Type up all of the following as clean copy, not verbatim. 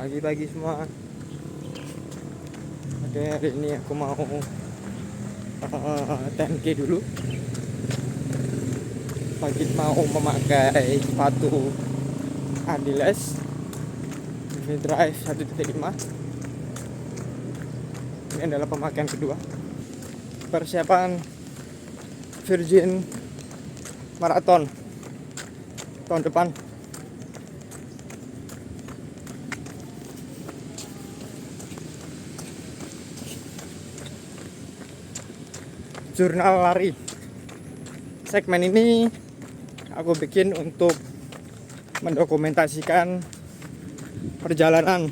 Pagi-pagi semua. Oke, hari ini aku mau 10K dulu. Pagi mau memakai sepatu Adidas Drive 1.5. Ini adalah pemakaian kedua. Persiapan Virgin Marathon tahun depan. Jurnal lari. Segmen ini aku bikin untuk mendokumentasikan perjalanan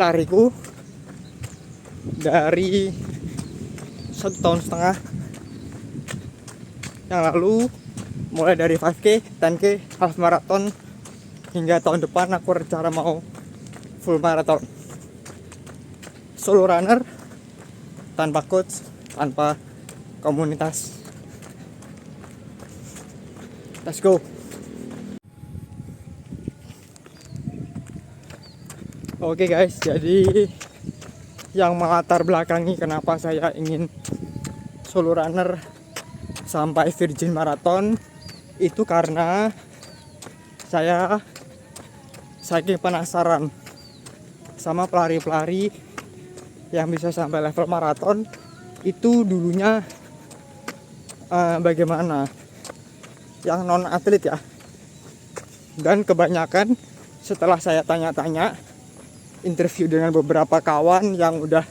lariku dari 1,5 tahun yang lalu, mulai dari 5K, 10K, half marathon, hingga tahun depan aku rencana mau full marathon. Solo runner, tanpa coach, tanpa komunitas. Let's go. Oke guys, jadi yang melatar belakangi kenapa saya ingin solo runner sampai Virgin Marathon itu karena saya saking penasaran sama pelari-pelari yang bisa sampai level maraton itu dulunya bagaimana, yang non atlet ya. Dan kebanyakan setelah saya tanya-tanya, interview dengan beberapa kawan yang udah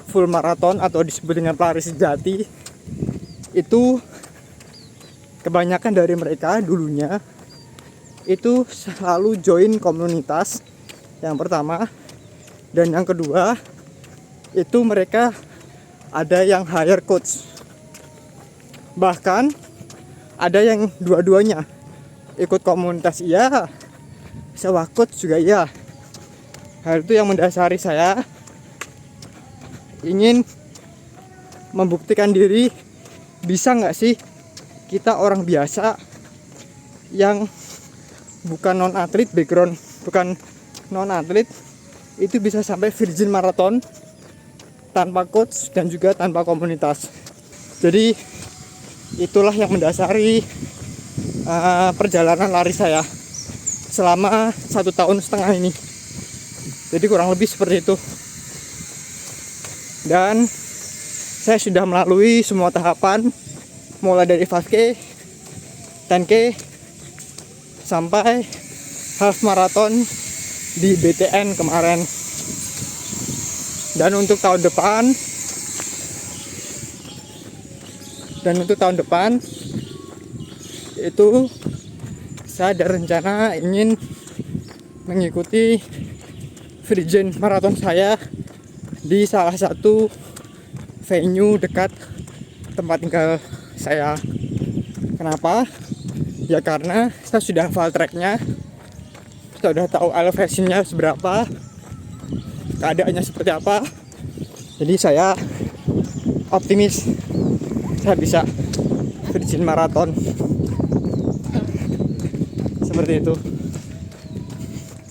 full maraton atau disebut dengan pelari sejati, itu kebanyakan dari mereka dulunya itu selalu join komunitas yang pertama, dan yang kedua itu mereka ada yang hire coach, bahkan ada yang dua-duanya, ikut komunitas iya, sewa coach juga iya. Hal itu yang mendasari saya ingin membuktikan diri, bisa nggak sih kita orang biasa yang bukan non atlet, background bukan non atlet, itu bisa sampai Virgin Marathon tanpa coach dan juga tanpa komunitas. Jadi itulah yang mendasari perjalanan lari saya selama 1,5 tahun ini. Jadi kurang lebih seperti itu. Dan saya sudah melalui semua tahapan, mulai dari 5K, 10K, sampai half marathon di BTN kemarin. Dan untuk tahun depan itu saya ada rencana ingin mengikuti Virgin Marathon saya di salah satu venue dekat tempat tinggal saya. Kenapa? Ya karena saya sudah hafal tracknya, saya sudah tahu elevasinya seberapa, keadaannya seperti apa. Jadi saya optimis saya bisa Virgin Marathon seperti itu.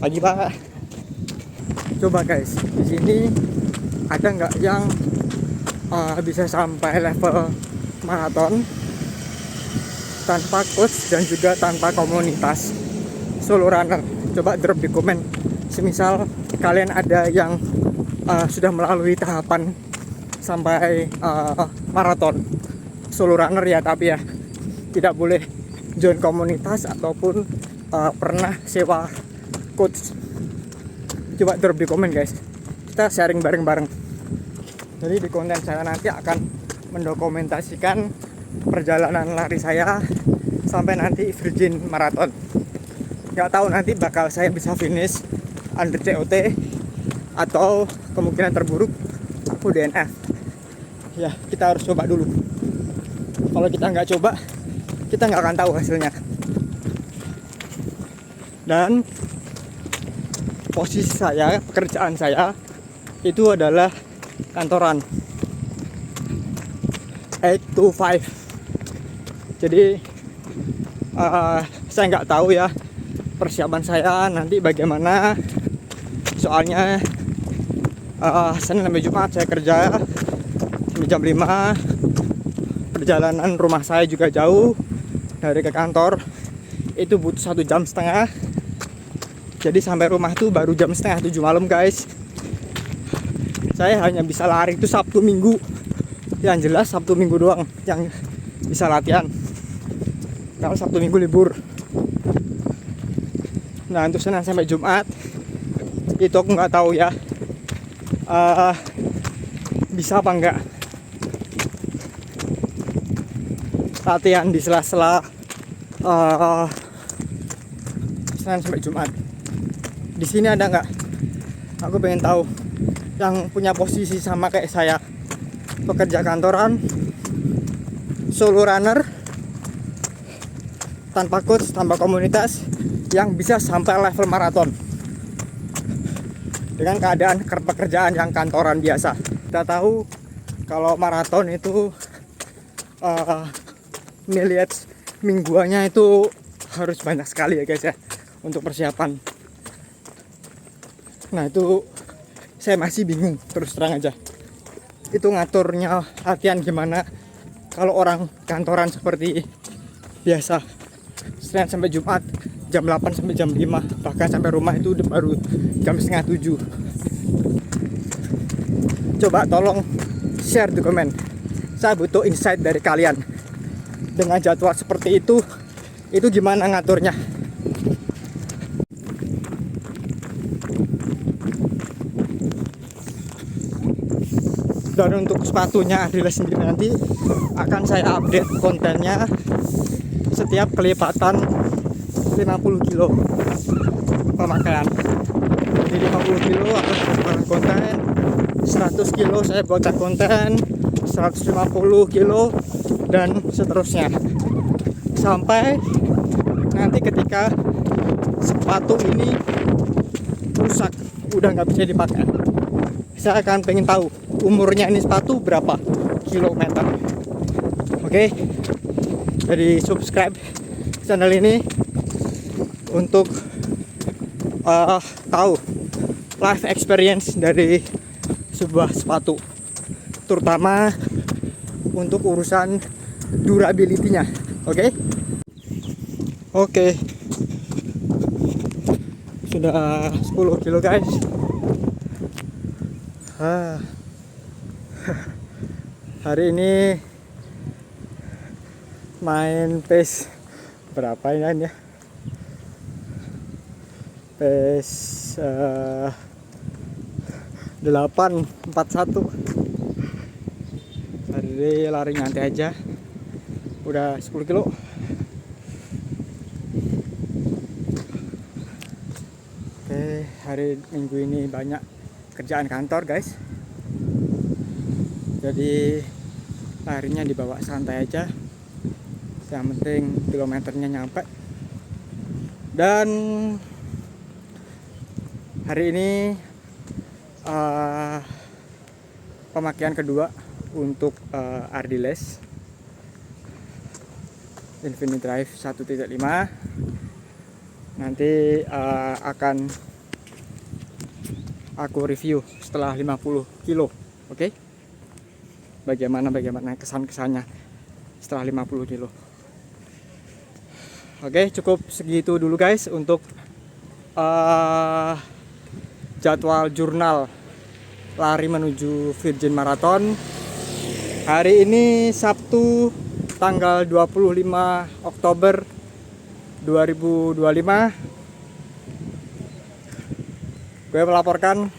Pagi Pak. Coba guys, di sini ada nggak yang bisa sampai level maraton tanpa coach dan juga tanpa komunitas, solo runner? Coba drop di komen. Semisal kalian ada yang sudah melalui tahapan sampai maraton, solo runner ya, tapi ya tidak boleh join komunitas ataupun pernah sewa coach. Coba drop di komen guys, kita sharing bareng-bareng. Jadi di konten saya nanti akan mendokumentasikan perjalanan lari saya sampai nanti Virgin Marathon. Gak tahu nanti bakal saya bisa finish under COT atau kemungkinan terburuk aku DNF. Ya kita harus coba dulu. Kalau kita nggak coba, kita nggak akan tahu hasilnya. Dan posisi saya, pekerjaan saya itu adalah kantoran 8 to 5. Jadi saya nggak tahu ya persiapan saya nanti bagaimana soalnya Senin sampai Jumat saya kerja sampai jam 5. Perjalanan rumah saya juga jauh dari ke kantor, itu butuh 1,5 jam. Jadi sampai rumah tuh baru jam setengah 7 malam guys. Saya hanya bisa lari itu Sabtu Minggu. Yang jelas Sabtu Minggu doang yang bisa latihan, kalau Sabtu Minggu libur. Nah untuk Senin sampai Jumat itu aku nggak tahu ya bisa apa enggak latihan di sela-sela Senin sampai Jumat. Di sini ada nggak? Aku pengen tahu yang punya posisi sama kayak saya, pekerja kantoran, solo runner, tanpa coach, tanpa komunitas, yang bisa sampai level maraton dengan keadaan pekerjaan yang kantoran biasa. Kita tahu kalau maraton itu lihat mingguannya itu harus banyak sekali ya guys ya untuk persiapan. Nah itu saya masih bingung terus terang aja, itu ngaturnya latihan gimana kalau orang kantoran seperti biasa. Senin sampai Jumat jam 8 sampai jam 5, bahkan sampai rumah itu baru jam setengah 7. Coba tolong share di komen, saya butuh insight dari kalian. Dengan jadwal seperti itu gimana ngaturnya? Dan untuk sepatunya Adidas sendiri nanti akan saya update kontennya setiap kelipatan 50 kilo pemakaian. Jadi 50 kilo akan saya buat konten, 100 kilo saya buat konten, 150 kilo dan seterusnya, sampai nanti ketika sepatu ini rusak, udah nggak bisa dipakai. Saya akan pengen tahu umurnya ini sepatu berapa kilometer. Oke, jadi subscribe channel ini untuk tahu life experience dari sebuah sepatu, terutama untuk urusan durability-nya. Oke. Sudah 10 kilo guys. Hari ini main pace berapa ini ya? Pace 8:41. Hari ini lari nyantai aja. Udah 10 kilo. Oke, hari Minggu ini banyak kerjaan kantor guys. Jadi larinya dibawa santai aja. Yang penting kilometernya nyampe. Dan hari ini pemakaian kedua untuk Ardiles Infinite Drive 1.5. Nanti akan aku review setelah 50 kilo. Oke? Bagaimana kesan-kesannya setelah 50 kilo. Oke, cukup segitu dulu guys untuk jadwal jurnal lari menuju Virgin Marathon. Hari ini Sabtu tanggal 25 Oktober 2025. Gue melaporkan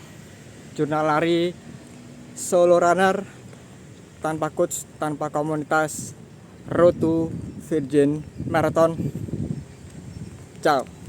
jurnal lari solo runner tanpa coach, tanpa komunitas, Road to Virgin Marathon. Ciao.